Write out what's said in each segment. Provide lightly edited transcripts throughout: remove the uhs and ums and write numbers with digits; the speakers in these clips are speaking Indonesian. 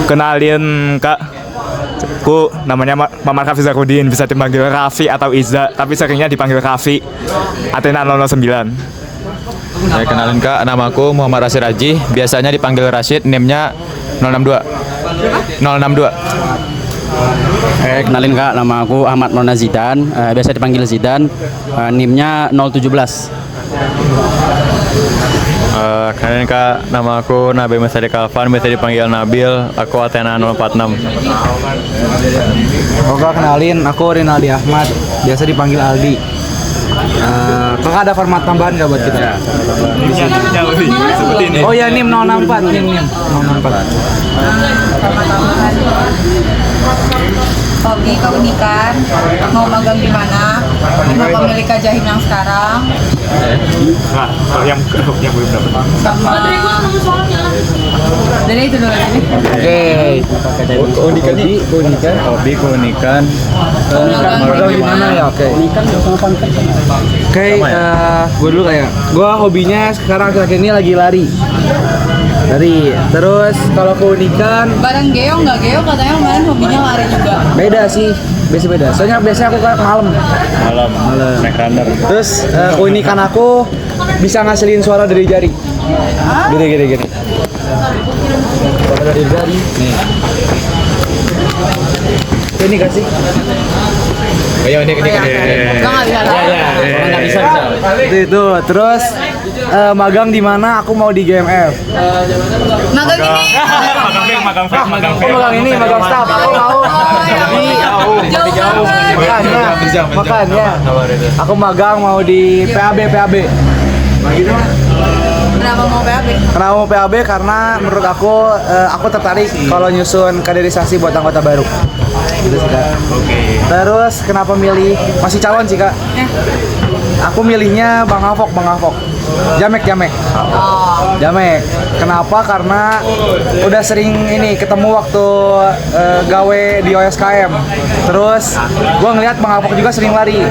Kenalin Kak, ku namanya Maman Raffi Zakudin, bisa dipanggil Raffi atau Iza, tapi seringnya dipanggil Raffi. Athena 009. Kenalin Kak, namaku Muhammad Rashid Haji, biasanya dipanggil Rashid, NIM-nya 062. 062. Kenalin Kak, nama aku Ahmad Nona Zidan, biasa dipanggil Zidan, NIM-nya 017. Kenalin Kak, nama aku Nabil Mesari Kalvan, biasa dipanggil Nabil, aku Athena 046. Oke, kenalin, aku Rinaldi Ahmad, biasa dipanggil Aldi. Kakak ada format tambahan nggak buat kita? Oh ya, NIM 064, NIM 064. Hobi keunikan, mau magang di mana, lima pemilik Kajahim yang sekarang, yang belum dapat. sama dari itu dulu ini. Hobi keunikan. Magang di mana ya? Oke, gue dulu kayak, gue hobinya sekarang akhir-akhir ini lagi lari. Terus kalau keunikan Bareng Geo nggak Geo katanya kemarin hobinya lari juga. beda sih, beda. Soalnya biasanya aku kan malam. Naik runner. Terus keunikan aku bisa ngasilin suara dari jari. Gini. Suara dari jari. Nih. Ini kasih. Ayo ini. Lo nggak bisa lari. Bisa. Itu. Terus magang di mana? Aku mau di GMF. Magang ini. Magang ini, magang staff. Aku mau di Jauh banget. makanya. Aku magang mau di PAB. Kenapa mau PAB? Kenapa mau PAB? Karena menurut aku tertarik kalau nyusun kaderisasi buat anggota baru. Gitu sih, Kak. Terus kenapa milih? Masih calon sih, Kak. Aku milihnya Bang Afok. Jamek. Kenapa? Karena udah sering ini ketemu waktu gawe di OSKM. Terus gua ngeliat Bang Afok juga sering lari.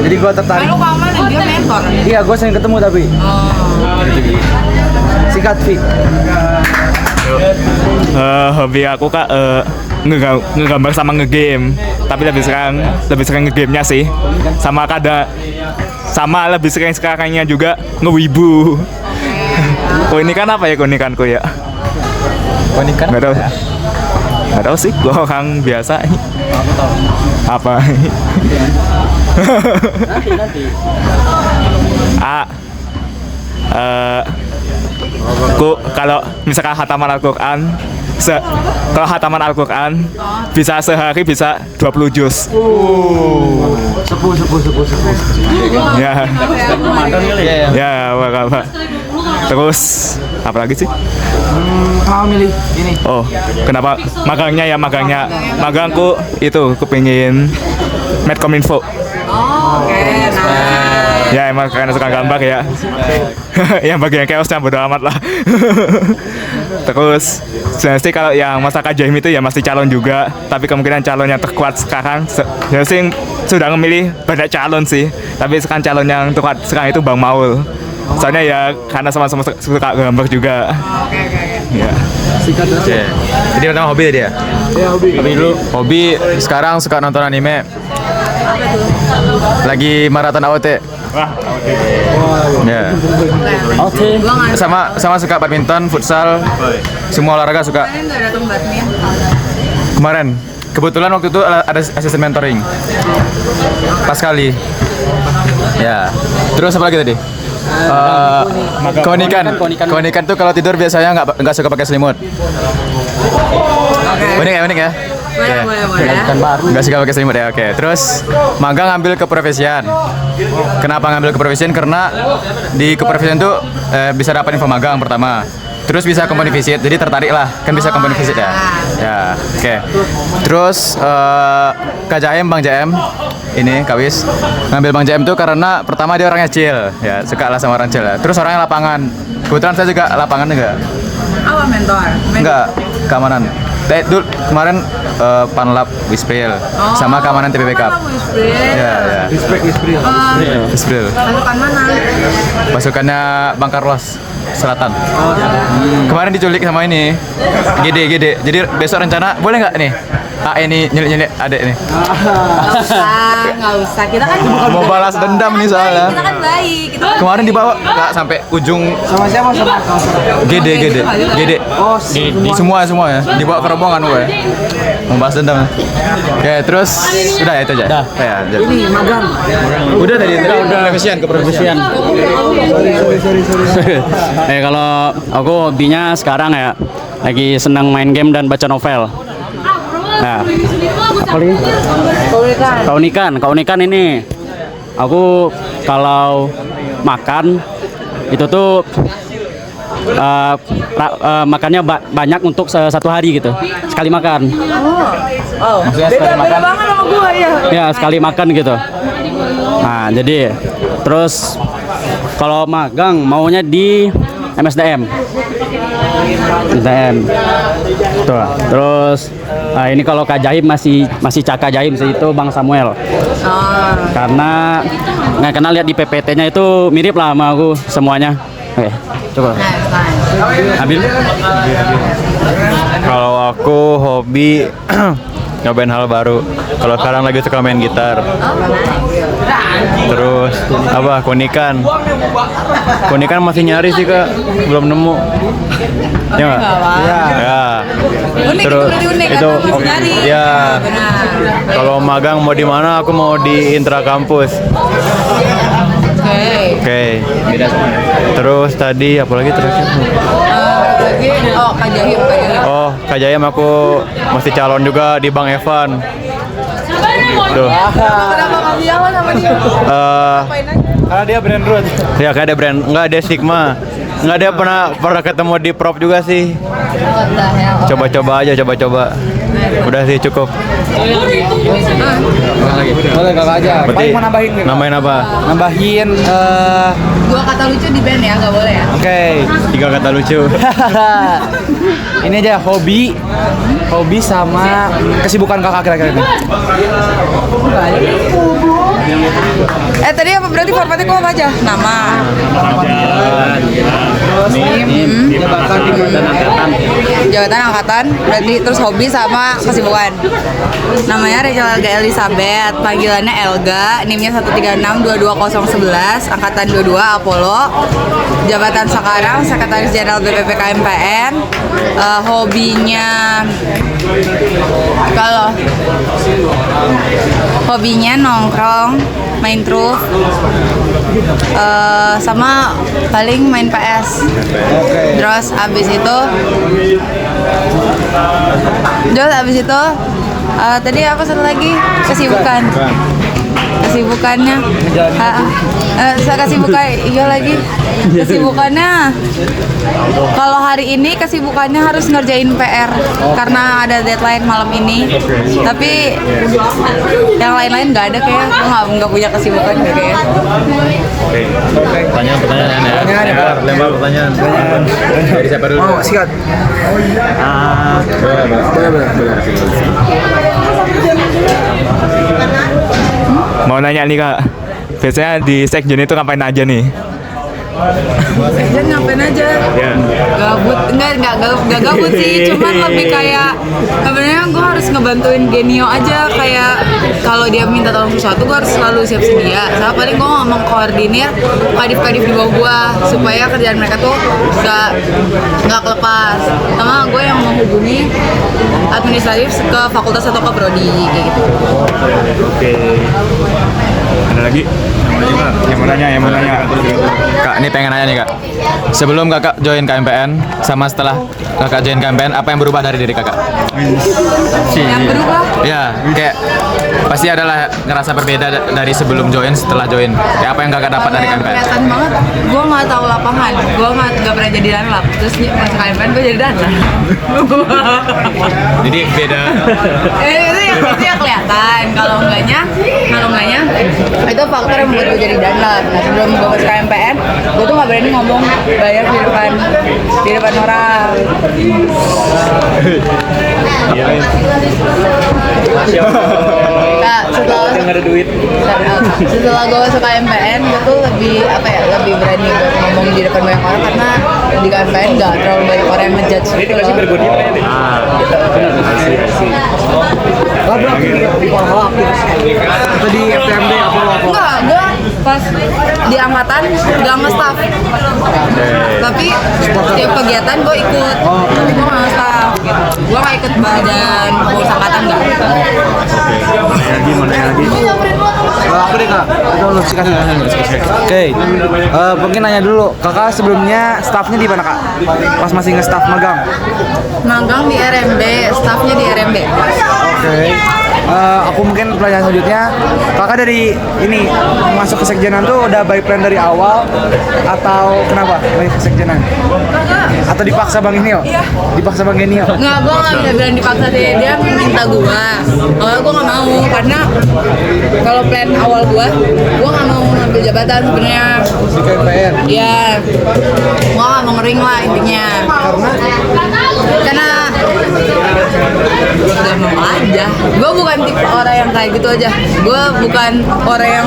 Jadi gua tertarik. Lalu kamu dia mentor. Iya, gua sering ketemu tapi. Sikat Fik. Hobi aku Kak ngegambar sama ngegame, tapi lebih sering ngegamenya sih. Sama lebih sering sekarangnya juga ngewibu. Keunikan apa ya keunikanku ya? Keunikan? Nggak tahu sih, gua orang biasa. Apa? Kalau misalkan hataman Al-Quran bisa sehari bisa 20 juz. Sepuh. Ya. Ya, apa. Terus apa lagi sih? Kenapa milih ini? Oh, kenapa magangku itu kepingin Medcominfo. Oke, nah. Ya emang karena suka gambar ya. Yang bagian chaosnya bodo amat lah. Terus sih kalau yang masa Kajahim itu ya masih calon juga, tapi kemungkinan calon yang terkuat sekarang saya sih sudah memilih banyak calon sih, tapi sekarang calon yang terkuat sekarang itu Bang Maul. Soalnya ya karena sama-sama suka gambar juga. Ya. Sikat aja. Jadi pertama hobi tadi ya? Ya, hobi dulu. Hobi sekarang suka nonton anime. Lagi maraton AOT. Ya. Oke. Sama suka badminton, futsal, semua olahraga suka. Kalian nggak datang badminton? Kemarin kebetulan waktu itu ada asisten mentoring. Pas kali. Ya. Terus apa lagi tadi? Keunikan tuh kalau tidur biasanya nggak suka pakai selimut. Unik ya. Boleh. Nggak suka pakai selimut ya, oke. Terus magang ngambil keprofesian. Kenapa ngambil keprofesian? Karena di keprofesian tuh bisa dapat info magang pertama. Terus bisa company visit, jadi tertarik lah, kan bisa company visit ya. Ya, oke. Terus Kajahim Bang JM ini Kawis ngambil Bang JM tuh karena pertama dia orangnya chill, ya suka lah sama orang chill ya. Terus orangnya lapangan. Kebetulan saya juga lapangan enggak? Apa mentor? Enggak, keamanan. Dulu kemarin Panlab Wispril sama keamanan TPPK. Ya. Ispril. Wispril. Pasukan mana? Pasukannya Bang Carlos. Selatan. Kemarin diculik sama ini Gede. Jadi besok rencana boleh nggak nih? Ini nyulik adek nih. Nggak usah. Kita kan Mau balas dendam nih soalnya. Kita kan baik. Kita kan Kemarin dibawa nggak sampai ujung Sama siapa sama? Gede. Oh, Semua ya. Dibawa ke rombongan gue. Mau balas dendam. Ya terus udah ya itu aja. Ya, ini magang. udah tadi udah ke profesian. Kalau aku hobinya sekarang ya lagi senang main game dan baca novel. Nah, keunikan ini aku kalau makan itu tuh makannya banyak untuk satu hari gitu, sekali makan. Maksudnya sekali makan. banget sama gua ya. Ya sekali makan gitu. Nah jadi terus kalau magang maunya di MSDM. Tuh. Terus ini kalau Kak Jahim masih Caka Jahim sih, itu Bang Samuel. Karena nggak kenal, lihat di PPT-nya itu mirip lah sama aku semuanya. Oke, coba. Abil. Kalau aku hobi nyobain hal baru. Kalau sekarang lagi suka main gitar. Terus keunikan. Keunikan masih nyari sih Kak, belum nemu. Ya nggak? Ya. Unik Terus itu unik itu kan masih nyari. ya. Benar. Kalau magang mau di mana? Aku mau di Intra Kampus. Oke. Terus tadi apalagi terakhir? Lagi Kak Jahim. Oh, Kak Jayam aku masih calon juga di Bang Evan. Tuh. Kenapa nggak bilang sama dia? Karena dia brand root. Ya, kayak ada brand. Enggak, ada Sigma. Enggak, dia pernah ketemu di prop juga sih. Coba-coba aja. Udah sih cukup. Boleh kakak aja. Berarti Paling mau nambahin nggak? Nambahin apa? Nambahin. Dua kata lucu di band ya, nggak boleh ya? Oke. 3 kata lucu. Ini aja hobi sama kesibukan kakak kira-kira ini. Tadi apa berarti formatnya kok apa aja? Nama. Jabatan angkatan. Berarti terus hobi sama kesibukan. Namanya Rachel Elga Elizabeth, panggilannya Elga, NIM-nya 136-22011, angkatan 22 Apollo. Jabatan sekarang Sekretaris Jenderal BPP KMPN. Hobinya nongkrong, main truf, sama paling main PS. Terus abis itu tadi apa satu lagi kesibukannya kalau hari ini kesibukannya harus ngerjain PR karena ada deadline malam ini. Tapi yang lain-lain nggak ada, kayak gue nggak punya kesibukan kayak. Pertanyaan ya. Lempar pertanyaan. Dari siapa dulu? Mau sikat. Mau nanya nih Kak, biasanya di sekjen itu ngapain aja nih? Sekjen ngapain aja? Ya. Gabut, enggak gabut sih, cuman lebih kayak sebenarnya gue harus ngebantuin Genio aja, kayak kalau dia minta tolong sesuatu gue harus selalu siap sedia. Sama paling gue ngomong koordinir kadif-kadif di bawah gue supaya kerjaan mereka tuh nggak kelepas. Sama gue yang menghubungi administratif ke fakultas atau ke prodi kayak gitu. Oke. Ada lagi? Yang mau nanya. Kak, ini pengen nanya nih Kak. Sebelum Kakak join KMPN sama setelah Kakak join KMPN, apa yang berubah dari diri Kakak? Yang berubah? Ya, kayak pasti adalah ngerasa berbeda dari sebelum join, setelah join. Kayak apa yang Kakak dapat dari KMPN? Kelihatan banget, gue nggak tahu lapangan, gue nggak pernah jadi danlap. Terus masuk KMPN gue jadi danlap. Jadi beda. Itu yang kelihatan. Kalau enggaknya itu faktor yang membuat gue jadi danlap. Nah, sebelum gue masuk KMPN, gue tuh nggak berani ngomong banyak di depan orang. setelah setelah gue masuk KMPN gue tuh lebih apa ya, lebih berani buat ngomong di depan banyak orang karena di KMPN nggak terlalu banyak orang yang ngejudge gitu loh. Lah berarti di Polhol aktif atau di FTMD apa? Enggak, gue pas di angkatan gak nge-staff, tapi setiap kegiatan gue ikut, tapi gue gak nge-staff gitu. Gue gak ikut badan pengurus angkatan, gak. Aku deh kak, atau lu sih kasih. Oke, mungkin nanya dulu, kakak sebelumnya staffnya di mana kak? Pas masih nge-staff magang? Magang di RMB, staffnya di RMB. Oke. Aku mungkin pertanyaan selanjutnya, kakak dari ini masuk ke sekjenan tuh udah by plan dari awal atau kenapa by ke sekjenan? Atau dipaksa Bang Genio? Iya. Dipaksa Bang Genio? Nggak, gue nggak bisa bilang dipaksa sih, dia minta gue. Kalau gue nggak mau, karena kalau plan awal gue nggak mau ngambil jabatan sebenarnya. Di KMPN? Iya, gue nggak mau ngering lah intinya. Karena gak mau aja. Gue bukan tipe orang yang kayak gitu aja. Gue bukan orang yang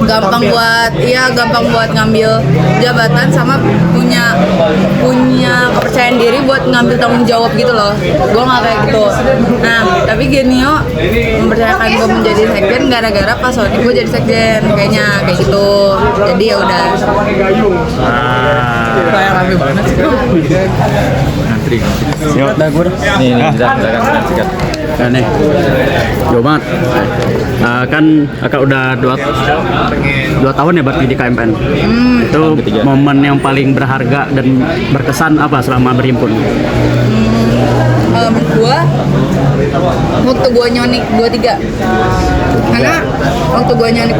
gampang buat ngambil jabatan sama punya kepercayaan diri buat ngambil tanggung jawab gitu loh. Gue nggak kayak gitu. Nah, tapi Genio mempercayakan gue menjadi sekjen gara-gara pas Sony gue jadi sekjen kayaknya kayak gitu. Jadi ya udah. Kayak rame banget sih. Yuk, nih, silakan sikat. Nah, nih, jauh banget. Kan kakak udah 2 tahun ya berarti di KMPN. Itu momen yang paling berharga dan berkesan apa selama berhimpun? Gua waktu gua nyonik 23, karena waktu gua nyonik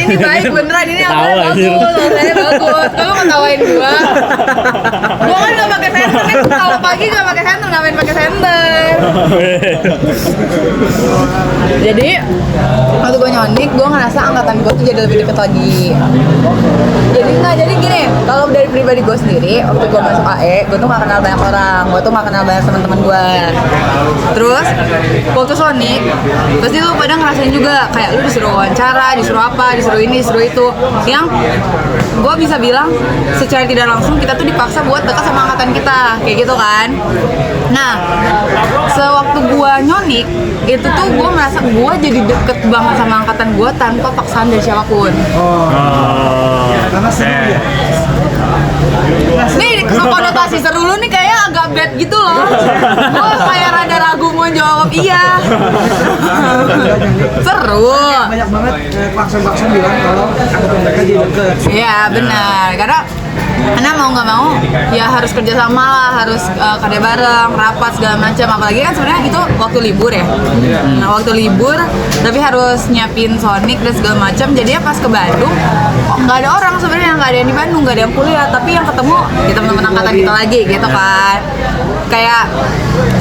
ini baik beneran, ini alasannya bagus, kamu ngetawain gua kan nggak pakai senter, kan kalau pagi nggak pakai senter, ngapain pakai senter. Jadi waktu gua nyonik, gua ngerasa angkatan gua tuh jadi lebih deket lagi. Jadi gini, kalau dari pribadi gua sendiri, waktu gua masuk AE, gua tuh nggak kenal banyak orang, gua tuh nggak kenal banyak teman-teman gue. Terus waktu Sonic pasti lu pada ngerasain juga kayak lu disuruh wawancara, disuruh apa, disuruh ini, disuruh itu, yang gue bisa bilang secara tidak langsung kita tuh dipaksa buat dekat sama angkatan kita kayak gitu kan. Nah, sewaktu gue nyonik itu tuh gue merasa gue jadi deket banget sama angkatan gue tanpa paksaan dari siapapun. Karena seru ya. Nih, konotasi seru lu nih kayak agak bad gitu loh. Gue kayak rada ragu mau jawab iya. Seru. Banyak banget klakson-klakson bilang kalau angkatan mereka jadi deket. Iya benar, karena mau nggak mau ya harus kerja sama lah, harus kerja bareng, rapat segala macam. Apalagi kan sebenarnya itu waktu libur ya. Nah waktu libur tapi harus nyiapin Sonic dan segala macam. Jadinya pas ke Bandung nggak ada orang sebenarnya, nggak ada yang di Bandung, nggak ada yang kuliah, tapi yang ketemu ya teman-teman angkatan kita lagi gitu kan. Kayak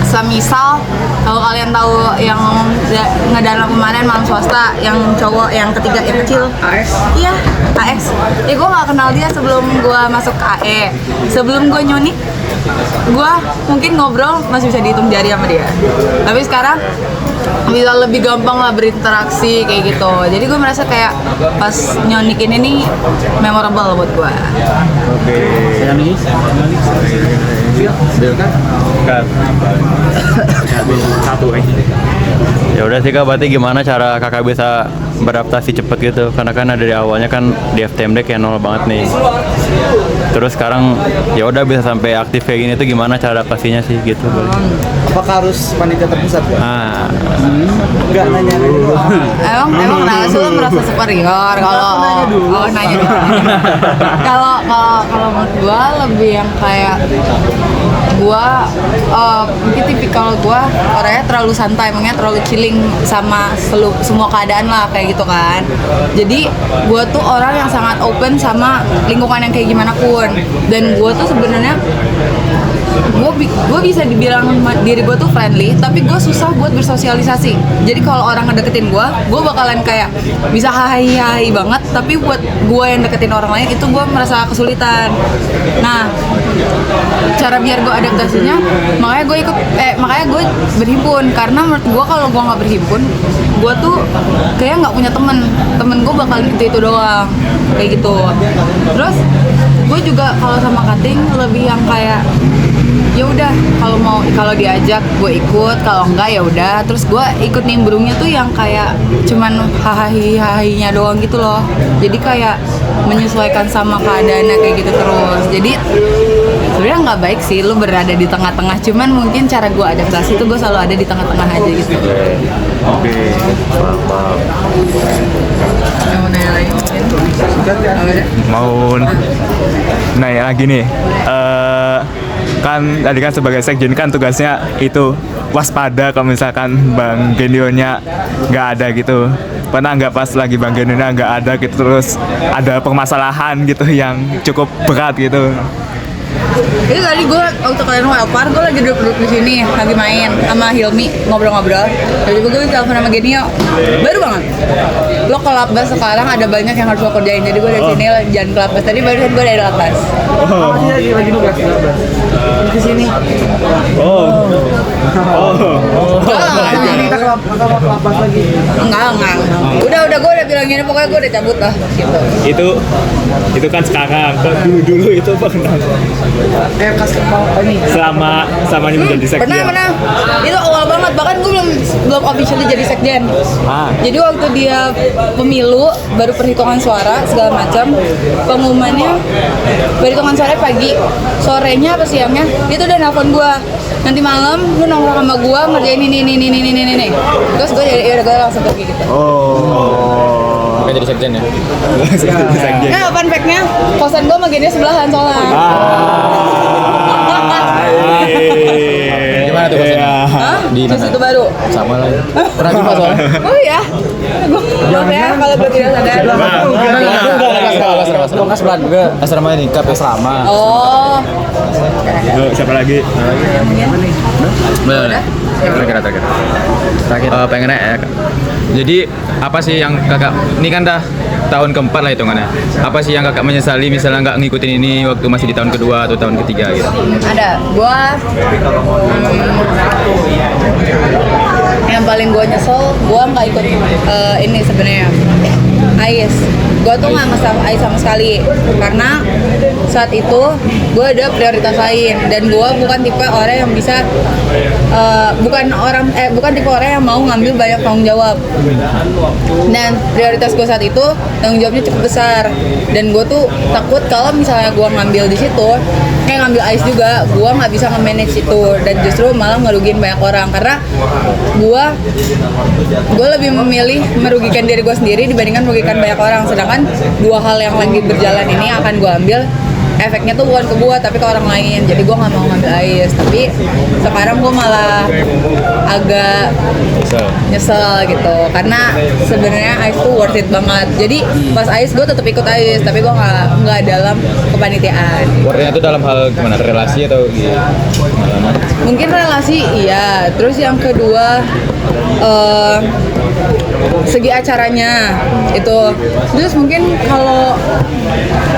semisal kalau kalian tahu yang ngedalam kemarin malam swasta yang cowok yang ketiga yang kecil, AS? Iya, AS. Ya gue nggak kenal dia sebelum gue masuk ke AE. Sebelum gue nyonik, gue mungkin ngobrol masih bisa dihitung jari sama dia. Tapi sekarang bisa lebih gampang lah berinteraksi kayak gitu. Jadi gue merasa kayak pas nyonik ini nih memorable buat gue. Oke. Ya udah sih kak, berarti gimana cara kakak bisa beradaptasi cepet gitu? Karena kan dari awalnya kan di FTMD kayak nol banget nih. Terus sekarang ya udah bisa sampai aktif kayak gini tuh gimana cara adaptasinya sih gitu? Apakah harus panitia terpusat ya? Enggak nanya dulu. Emang kenapa sih lo merasa superior kalau nanya dulu? Kalau menurut gue lebih yang kayak gue mungkin tipikal gue orangnya terlalu santai, makanya terlalu chilling sama semua keadaan lah kayak gitu kan. Jadi gue tuh orang yang sangat open sama lingkungan yang kayak gimana pun, dan gue tuh sebenarnya gue bisa dibilang diri gue tuh friendly, tapi gue susah buat bersosialisasi. Jadi kalau orang ngedeketin gue bakalan kayak bisa hai banget, tapi buat gue yang deketin orang lain itu gue merasa kesulitan. Nah, cara biar gue adaptasinya, makanya gue berhimpun, karena menurut gue kalau gue nggak berhimpun, gue tuh kayak nggak punya temen gue bakal itu doang kayak gitu. Terus gue juga kalau sama cutting lebih yang kayak ya udah kalau diajak gue ikut, kalau enggak ya udah. Terus gue ikut nimbrungnya tuh yang kayak cuman hahinya doang gitu loh. Jadi kayak menyesuaikan sama keadaannya kayak gitu terus. Jadi sebenarnya nggak baik sih lu berada di tengah-tengah, cuman mungkin cara gue adaptasi tuh gue selalu ada di tengah-tengah aja gitu. Oke. Yang mau nanya lagi mungkin? Mau nanya lagi nih. Kan tadi kan sebagai sekjen kan tugasnya itu waspada kalau misalkan Bang Genionya nggak ada gitu. Pernah nggak pas lagi Bang Genionya nggak ada gitu terus ada permasalahan gitu yang cukup berat gitu? Jadi tadi gue waktu kalian welfare, gue lagi duduk di sini lagi main sama Hilmi ngobrol-ngobrol. Tiba-tiba gue telepon sama Genio, baru banget. Lo ke Labas sekarang ada banyak yang harus lo kerjain. Jadi gue dari sini jalan ke Labas. Tadi barusan gue dari Labas. Oh, dia lagi nugas di Labas. Di sini. Jadi kita ke Labas lagi. Enggak. Udah gue udah bilang gini, pokoknya gue udah cabut lah gitu. Itu kan sekarang, dulu itu pernah Kasih mau ini. selama ini menjadi sekjen. Pernah. Itu awal banget, bahkan gue belum officially jadi sekjen. Jadi waktu dia pemilu, baru perhitungan suara segala macam, pengumumannya perhitungan suara pagi, sorenya apa siangnya, dia tuh udah nelfon gue, nanti malam lu nongkrong sama gue ngerjain ini. Terus gue gue langsung pergi gitu. Bukan jadi sekjen ya? Sekjen. Nah, fun fact-nya, kosan gue sama Genio sebelahan soalnya. Gimana tuh kosannya? Hah? Di Di mana? situ baru. Sama lagi. Pernah jumpa soalnya? Oh iya? Maaf ya kalau gue tidak sadar. Bukan sebelah juga. Asrama ini, KP asrama. Oh. Siapa lagi? Bener. Terakhir. Pengen nanya ya, Kak. Jadi apa sih yang kakak, ini kan dah tahun keempat lah hitungannya. Apa sih yang kakak menyesali misalnya nggak ngikutin ini waktu masih di tahun kedua atau tahun ketiga gitu? Ada, yang paling gue nyesel, gue nggak ikut ini sebenarnya AIS. Gue tuh nggak ngesam AIS sama sekali karena saat itu gue ada prioritas lain dan gue bukan tipe orang yang bisa bukan tipe orang yang mau ngambil banyak tanggung jawab. Dan prioritas gue saat itu tanggung jawabnya cukup besar dan gue tuh takut kalau misalnya gue ngambil di situ ngambil AIS juga, gue nggak bisa nge-manage itu dan justru malah ngerugiin banyak orang karena gue lebih memilih merugikan diri gue sendiri dibandingkan merugikan banyak orang. Sedangkan dua hal yang lagi berjalan ini akan gue ambil efeknya tuh bukan ke gue tapi ke orang lain, jadi gue nggak mau ngambil AIS. Tapi sekarang gue malah agak nyesel gitu karena sebenarnya AIS tuh worth it banget. Jadi pas AIS gue tetap ikut AIS tapi gue nggak dalam kepanitiaan. Worth-nya itu dalam hal gimana, relasi atau gimana? Mungkin relasi iya, terus yang kedua segi acaranya itu, terus mungkin kalau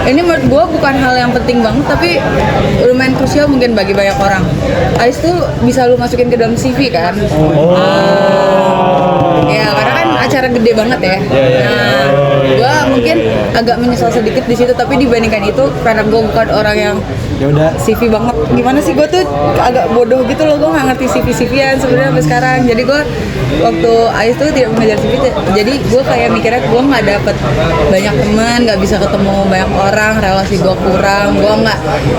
ini menurut gue bukan hal yang penting banget tapi lumayan krusial mungkin bagi banyak orang. AIS tuh bisa lu masukin ke dalam CV kan. Ya karena kan acara gede banget ya. Nah, gue mungkin agak menyesal sedikit di situ tapi dibandingkan itu karena gue bukan orang yang CV banget. Gimana sih, gue tuh agak bodoh gitu loh, gue nggak ngerti CV-CVan sebenarnya sampai sekarang. Jadi gue waktu AIS tuh tidak mengejar CV, jadi gue kayak mikirnya gue nggak dapet banyak teman, nggak bisa ketemu banyak orang, relasi gue kurang,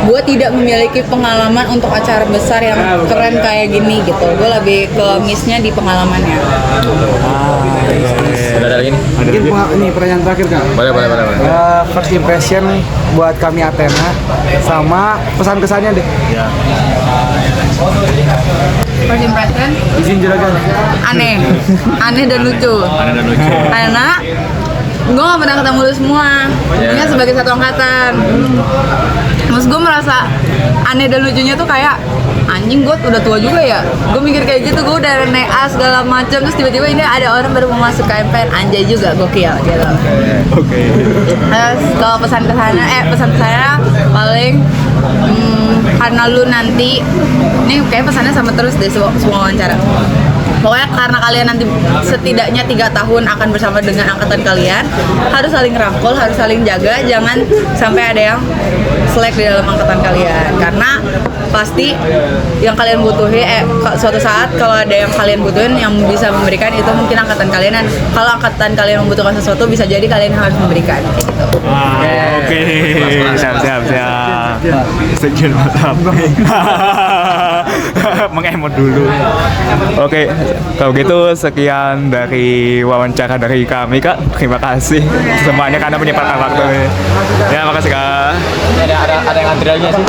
gue tidak memiliki pengalaman untuk acara besar yang keren kayak gini gitu. Gue lebih ke miss-nya di pengalamannya. Udah ada lagi nih? Mungkin ini pertanyaan terakhir Kak. Boleh. First impression buat kami Athena sama pesan kesannya deh. First impression Izin juragan. aneh dan lucu. Karena gue gak pernah ketemu lu semua, hanya sebagai satu angkatan. Maksud gue merasa aneh dan lucunya tuh kayak anjing gue udah tua juga ya. Gue mikir kayak gitu, gue udah naik A segala macam, terus tiba-tiba ini ada orang baru mau masuk KMPN, anjay juga, gokil gitu. Oke. Terus kalau pesan-pesannya paling karena lu nanti, ini kayak pesannya sama terus deh semua wawancara. Pokoknya karena kalian nanti setidaknya 3 tahun akan bersama dengan angkatan kalian, harus saling rangkul, harus saling jaga, jangan sampai ada yang slack di dalam angkatan kalian. Karena pasti yang kalian butuhin, suatu saat kalau ada yang kalian butuhin yang bisa memberikan itu mungkin angkatan kalian. Dan kalau angkatan kalian membutuhkan sesuatu, bisa jadi kalian harus memberikan. Kayak gitu. Oke. Siap. Sekian mantap. Mengemot dulu. Oke, kalau gitu sekian dari wawancara dari kami Kak. Terima kasih semuanya karena menyempatkan waktu. Ya, makasih Kak. Ada yang antri aja sih.